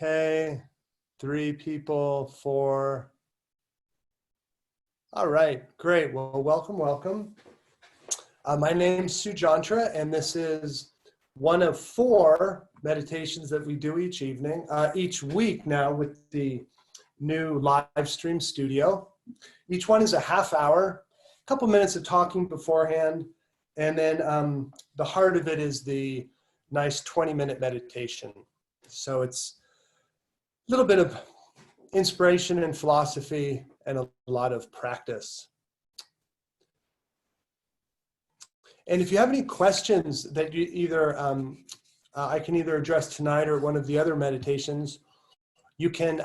Okay, 3 people, 4. All right, great. Well, welcome. My name's Sujantra, and this is one of 4 meditations that we do each week now with the new live stream studio. Each one is a half hour, a couple minutes of talking beforehand, and then the heart of it is the nice 20-minute meditation. So it's a little bit of inspiration and philosophy and a lot of practice. And if you have any questions that you either, I can either address tonight or one of the other meditations, you can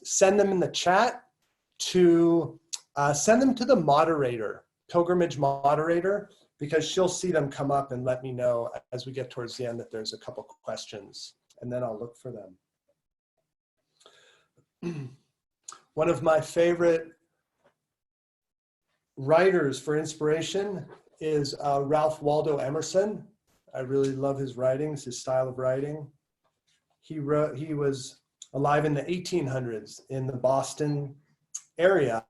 send them in the chat send them to the moderator, pilgrimage moderator, because she'll see them come up and let me know as we get towards the end that there's a couple questions, and then I'll look for them. One of my favorite writers for inspiration is Ralph Waldo Emmerson. I really love his writings, his style of writing. He was alive in the 1800s in the Boston area.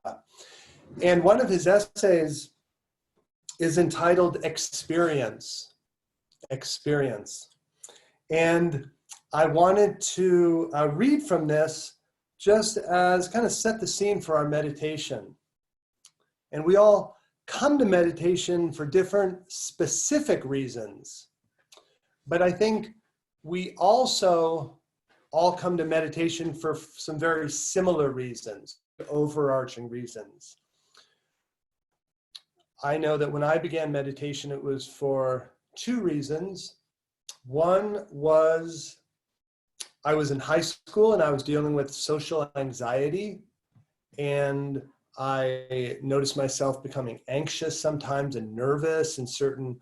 And one of his essays is entitled Experience. And I wanted to read from this just as kind of set the scene for our meditation. And we all come to meditation for different specific reasons. But I think we also all come to meditation for some very similar reasons, overarching reasons. I know that when I began meditation, it was for 2 reasons. One was I was in high school and I was dealing with social anxiety, and I noticed myself becoming anxious sometimes and nervous in certain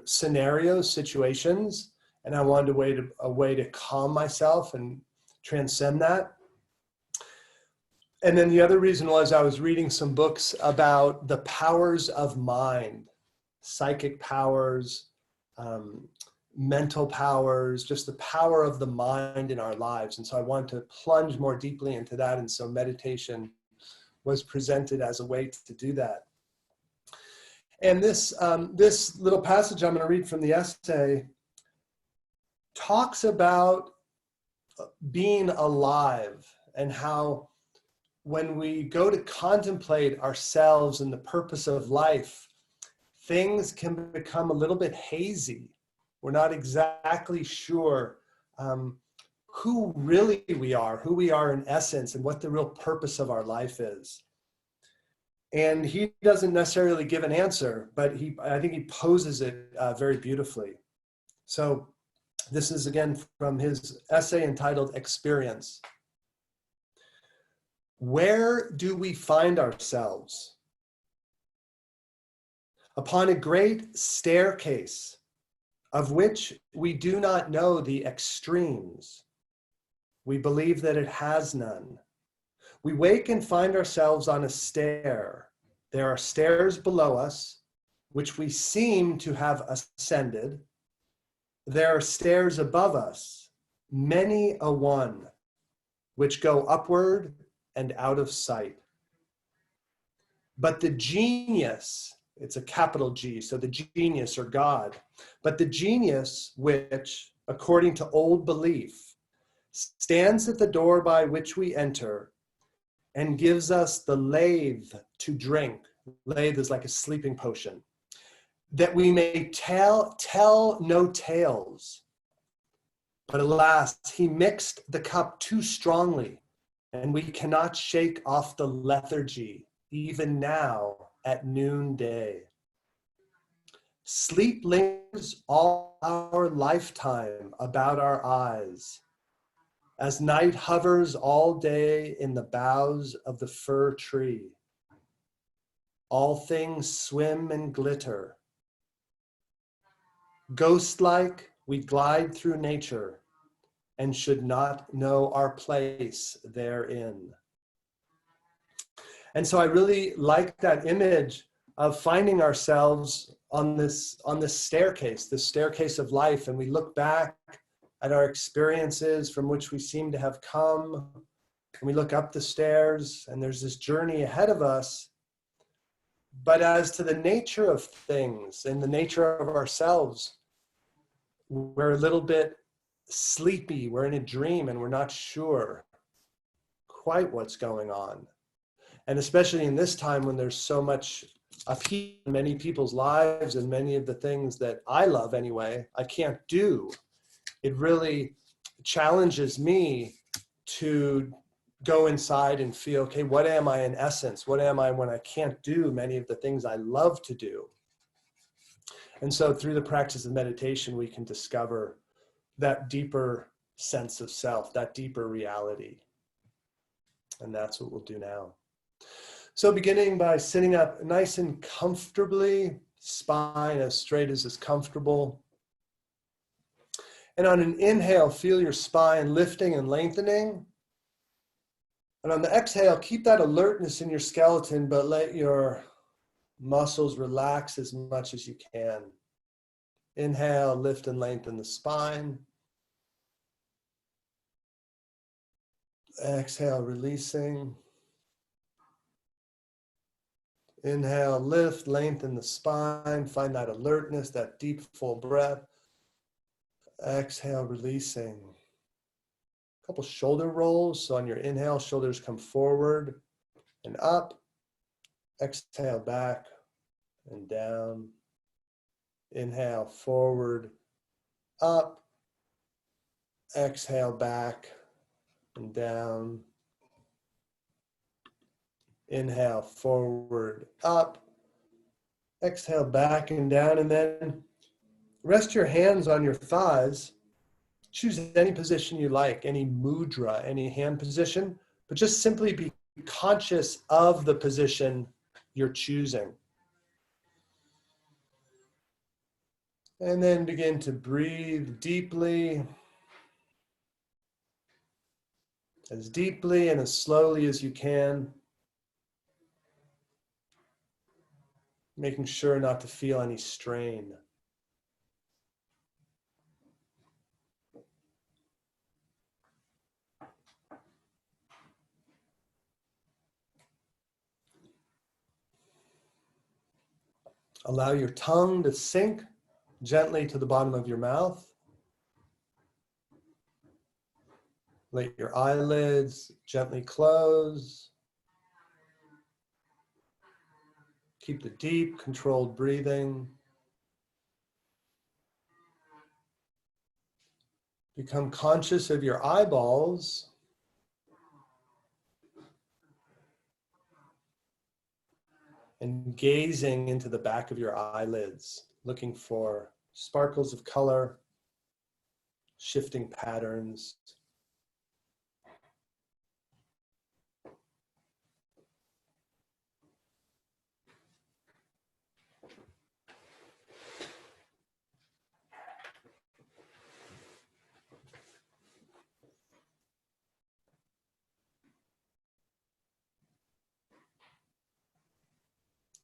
scenarios, situations, and I wanted a way to calm myself and transcend that. And then the other reason was I was reading some books about the powers of mind, psychic powers, mental powers, just the power of the mind in our lives. And so I wanted to plunge more deeply into that. And so meditation was presented as a way to do that. And this little passage I'm going to read from the essay talks about being alive and how when we go to contemplate ourselves and the purpose of life, things can become a little bit hazy. We're not exactly sure who really we are, who we are in essence, and what the real purpose of our life is. And he doesn't necessarily give an answer, but I think he poses it very beautifully. So this is again from his essay entitled Experience. Where do we find ourselves? Upon a great staircase, of which we do not know the extremes. We believe that it has none. We wake and find ourselves on a stair. There are stairs below us, which we seem to have ascended. There are stairs above us, many a one, which go upward and out of sight. But the genius, it's a capital G, so the genius or God, but the genius which, according to old belief, stands at the door by which we enter and gives us the lathe to drink. Lathe is like a sleeping potion, that we may tell no tales. But alas, he mixed the cup too strongly, and we cannot shake off the lethargy, even now at noonday. Sleep lingers all our lifetime about our eyes, as night hovers all day in the boughs of the fir tree. All things swim and glitter. Ghost-like, we glide through nature and should not know our place therein. And so I really like that image of finding ourselves on this staircase, the staircase of life, and we look back at our experiences from which we seem to have come. And we look up the stairs and there's this journey ahead of us. But as to the nature of things and the nature of ourselves, we're a little bit sleepy. We're in a dream and we're not sure quite what's going on. And especially in this time when there's so much upheaval in many people's lives and many of the things that I love anyway, I can't do. It really challenges me to go inside and feel, okay, what am I in essence? What am I when I can't do many of the things I love to do? And so through the practice of meditation, we can discover that deeper sense of self, that deeper reality. And that's what we'll do now. So beginning by sitting up nice and comfortably, spine as straight as is comfortable. And on an inhale, feel your spine lifting and lengthening. And on the exhale, keep that alertness in your skeleton, but let your muscles relax as much as you can. Inhale, lift and lengthen the spine. Exhale, releasing. Inhale, lift, lengthen the spine. Find that alertness, that deep, full breath. Exhale, releasing. A couple shoulder rolls. So on your inhale, shoulders come forward and up. Exhale, back and down. Inhale, forward, up. Exhale, back and down. Inhale, forward, up. Exhale, back and down. And then rest your hands on your thighs. Choose any position you like, any mudra, any hand position, but just simply be conscious of the position you're choosing. And then begin to breathe deeply and as slowly as you can, making sure not to feel any strain. Allow your tongue to sink gently to the bottom of your mouth. Let your eyelids gently close. Keep the deep, controlled breathing. Become conscious of your eyeballs. And gazing into the back of your eyelids, looking for sparkles of color, shifting patterns.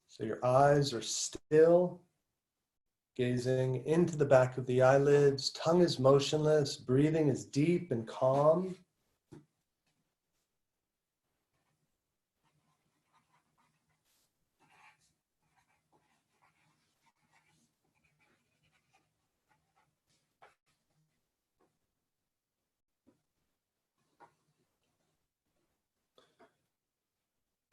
So your eyes are still, gazing into the back of the eyelids. Tongue is motionless. Breathing is deep and calm.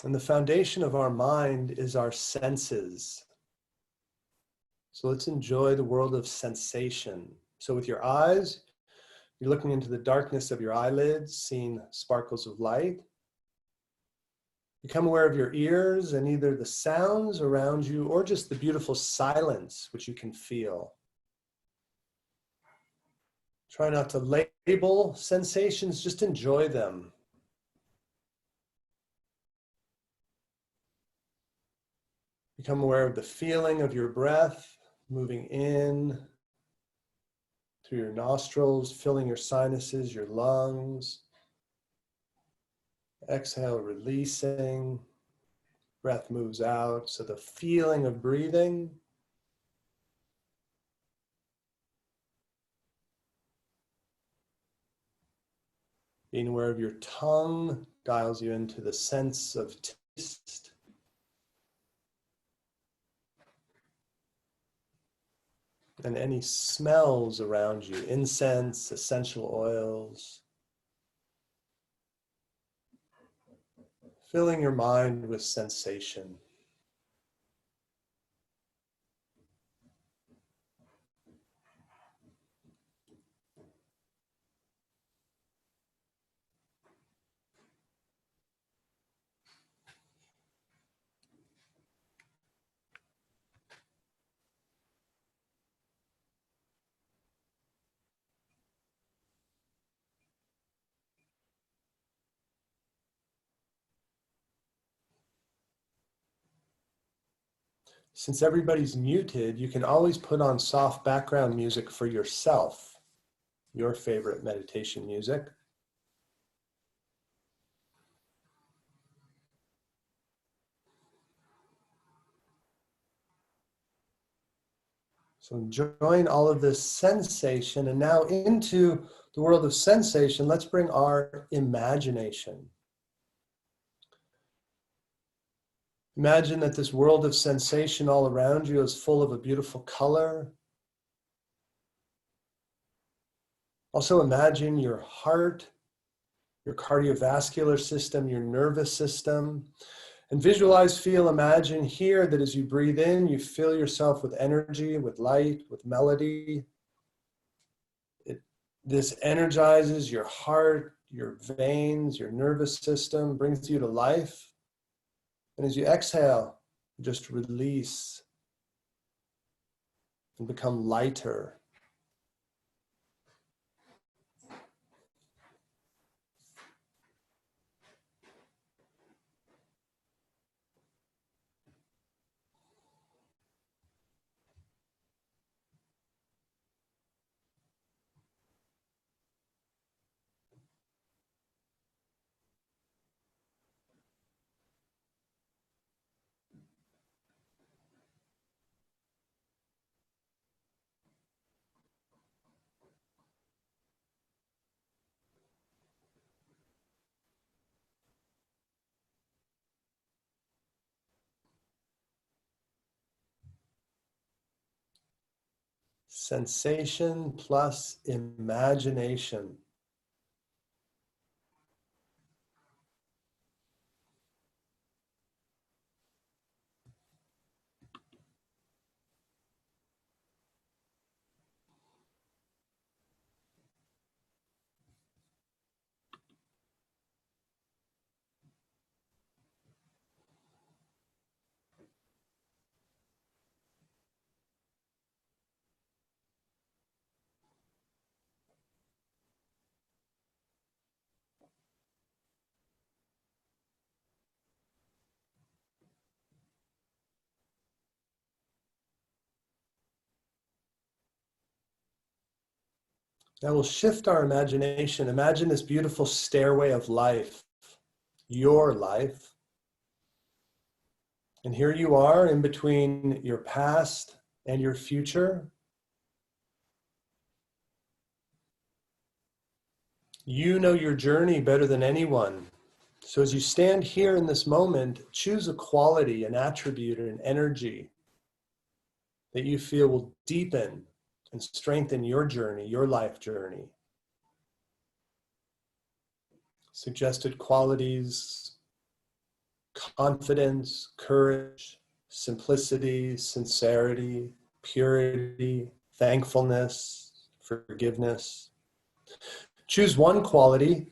And the foundation of our mind is our senses. So let's enjoy the world of sensation. So with your eyes, you're looking into the darkness of your eyelids, seeing sparkles of light. Become aware of your ears and either the sounds around you or just the beautiful silence which you can feel. Try not to label sensations, just enjoy them. Become aware of the feeling of your breath moving in through your nostrils, filling your sinuses, your lungs. Exhale, releasing. Breath moves out. So the feeling of breathing. Being aware of your tongue dials you into the sense of taste. And any smells around you, incense, essential oils. Filling your mind with sensation. Since everybody's muted, you can always put on soft background music for yourself, your favorite meditation music. So enjoying all of this sensation, and now into the world of sensation, let's bring our imagination. Imagine that this world of sensation all around you is full of a beautiful color. Also imagine your heart, your cardiovascular system, your nervous system, and visualize, feel, imagine here that as you breathe in, you fill yourself with energy, with light, with melody. This energizes your heart, your veins, your nervous system, brings you to life. And as you exhale, just release and become lighter. Sensation plus imagination. Now we'll shift our imagination. Imagine this beautiful stairway of life, your life. And here you are in between your past and your future. You know your journey better than anyone. So as you stand here in this moment, choose a quality, an attribute, or an energy that you feel will deepen and strengthen your journey, your life journey. Suggested qualities: confidence, courage, simplicity, sincerity, purity, thankfulness, forgiveness. Choose one quality,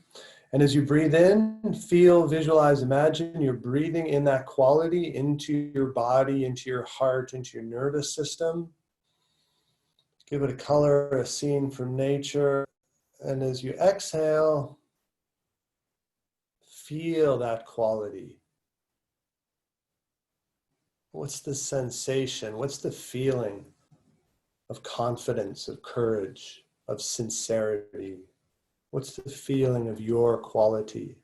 and as you breathe in, feel, visualize, imagine you're breathing in that quality into your body, into your heart, into your nervous system. Give it a color, a scene from nature. And as you exhale, feel that quality. What's the sensation? What's the feeling of confidence, of courage, of sincerity? What's the feeling of your quality?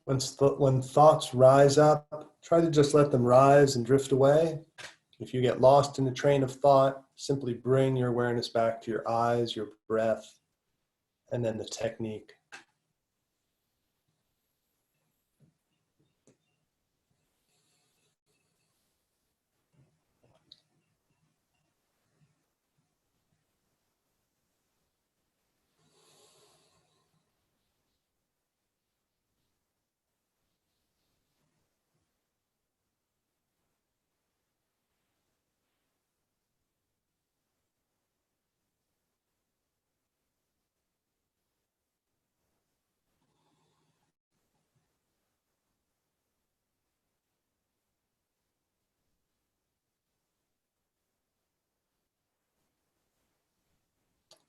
When thoughts rise up, try to just let them rise and drift away. If you get lost in a train of thought, simply bring your awareness back to your eyes, your breath, and then the technique.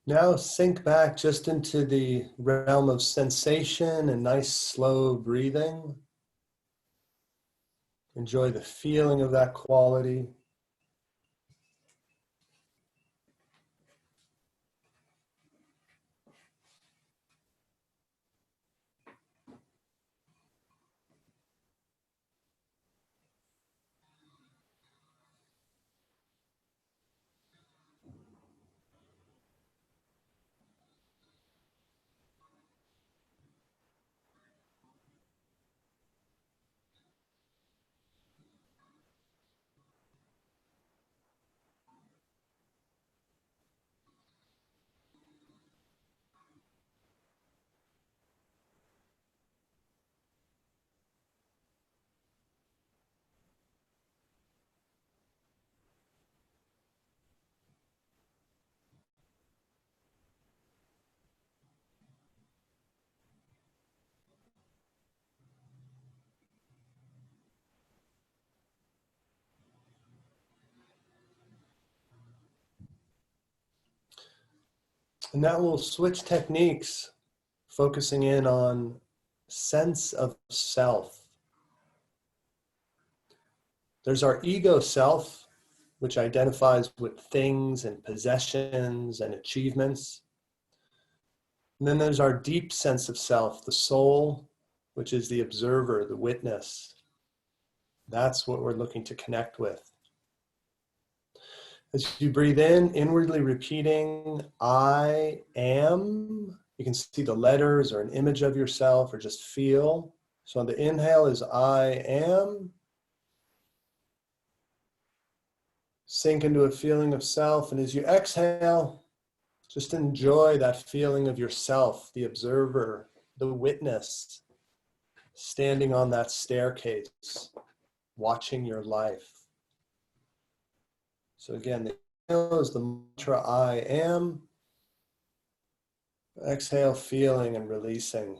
Now sink back just into the realm of sensation and nice slow breathing. Enjoy the feeling of that quality. And now we'll switch techniques, focusing in on sense of self. There's our ego self, which identifies with things and possessions and achievements. And then there's our deep sense of self, the soul, which is the observer, the witness. That's what we're looking to connect with. As you breathe in, inwardly repeating, I am. You can see the letters or an image of yourself or just feel. So on the inhale is I am. Sink into a feeling of self. And as you exhale, just enjoy that feeling of yourself, the observer, the witness, standing on that staircase, watching your life. So again, the inhale is the mantra I am. Exhale, feeling and releasing.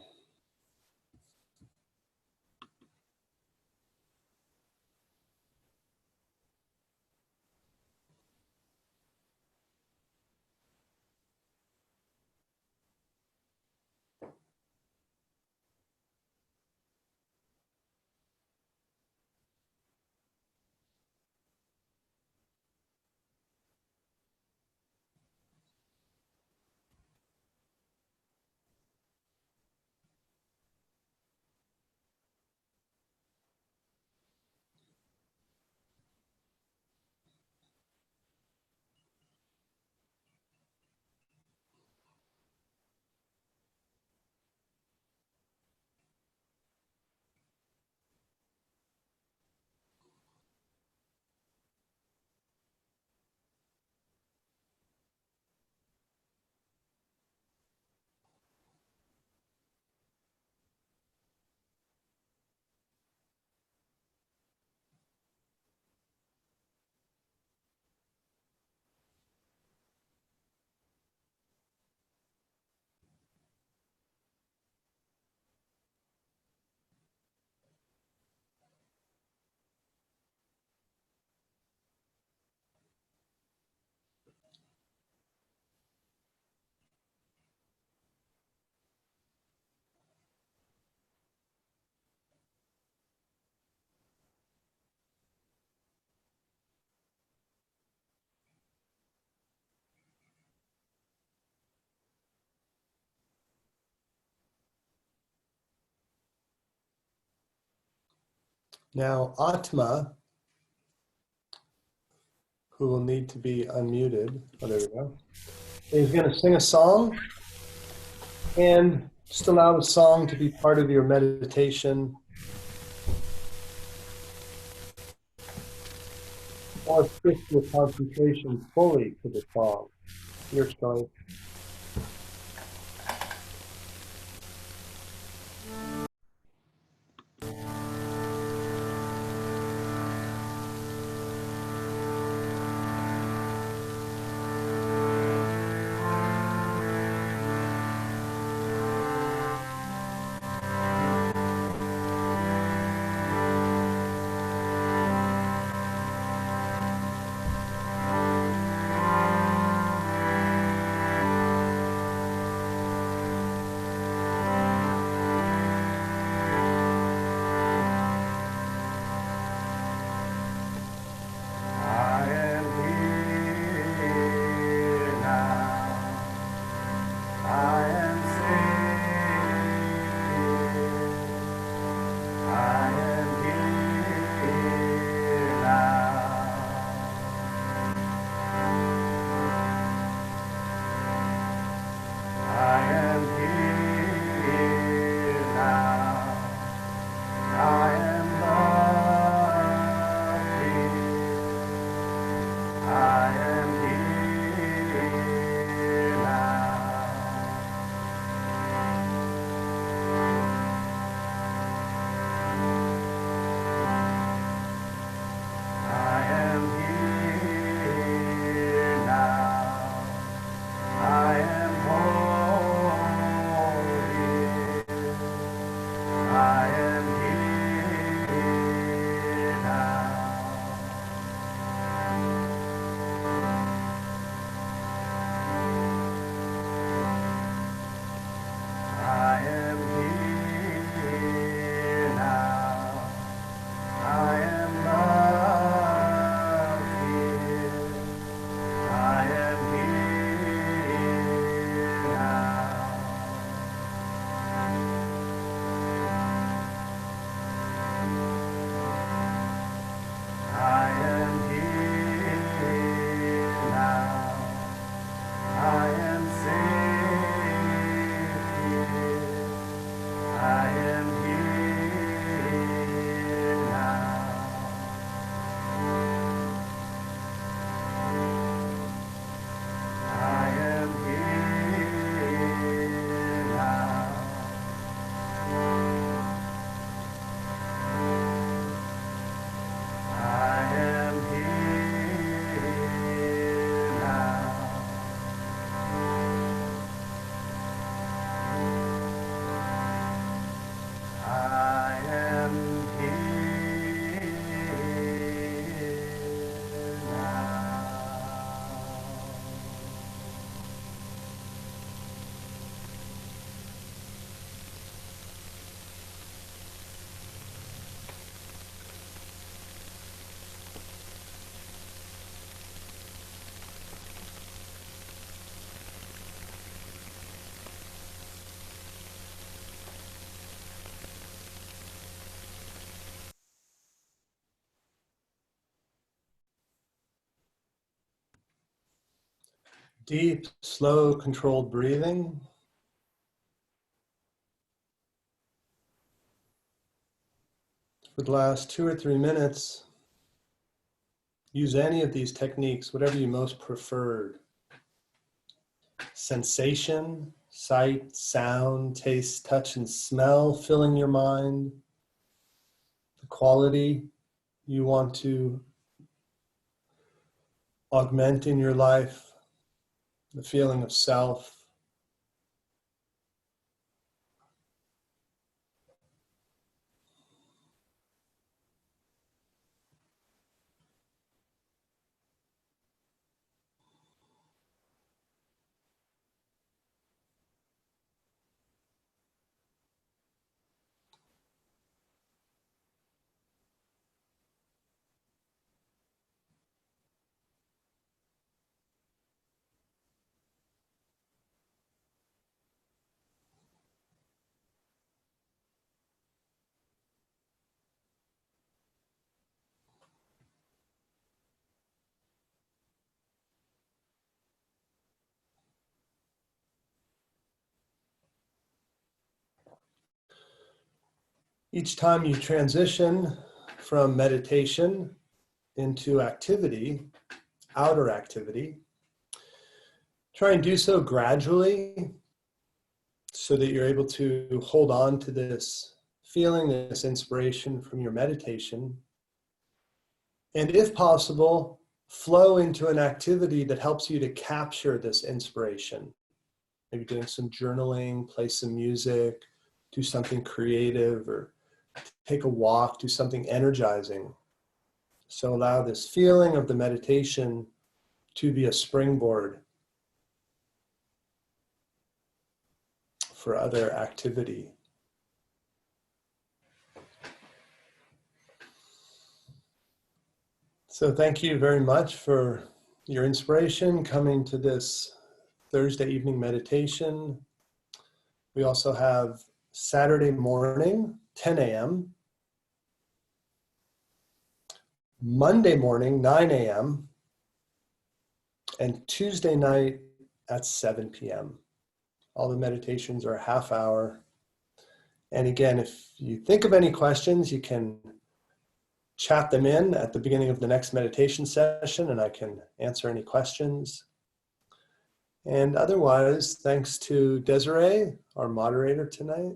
Now, Atma, who will need to be unmuted, oh, there we go, is going to sing a song, and just allow the song to be part of your meditation or shift your concentration fully to the song. Your choice. Deep, slow, controlled breathing. For the last 2 or 3 minutes, use any of these techniques, whatever you most preferred. Sensation, sight, sound, taste, touch, and smell filling your mind. The quality you want to augment in your life. The feeling of self. Each time you transition from meditation into activity, outer activity, try and do so gradually so that you're able to hold on to this feeling, this inspiration from your meditation. And if possible, flow into an activity that helps you to capture this inspiration. Maybe doing some journaling, play some music, do something creative, or take a walk, do something energizing. So allow this feeling of the meditation to be a springboard for other activity. So thank you very much for your inspiration coming to this Thursday evening meditation. We also have Saturday morning, 10 a.m., Monday morning, 9 a.m., and Tuesday night at 7 p.m. All the meditations are a half hour. And again, if you think of any questions, you can chat them in at the beginning of the next meditation session, and I can answer any questions. And otherwise, thanks to Desiree, our moderator tonight.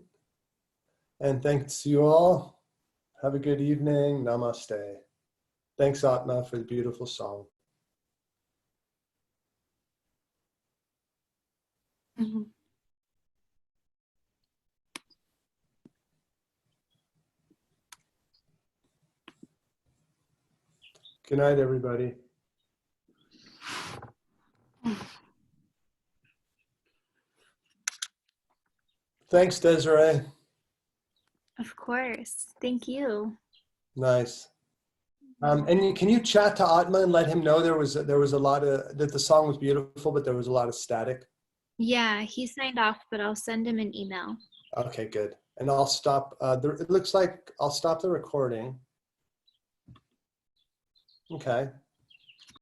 And thanks to you all. Have a good evening. Namaste. Thanks, Atma, for the beautiful song. Mm-hmm. Good night, everybody. Thanks, Desiree. Of course. Thank you. Nice. And can you chat to Atma and let him know there was a lot of, that the song was beautiful, but there was a lot of static? Yeah, he signed off, but I'll send him an email. Okay, good. And I'll stop, it looks like I'll stop the recording. Okay.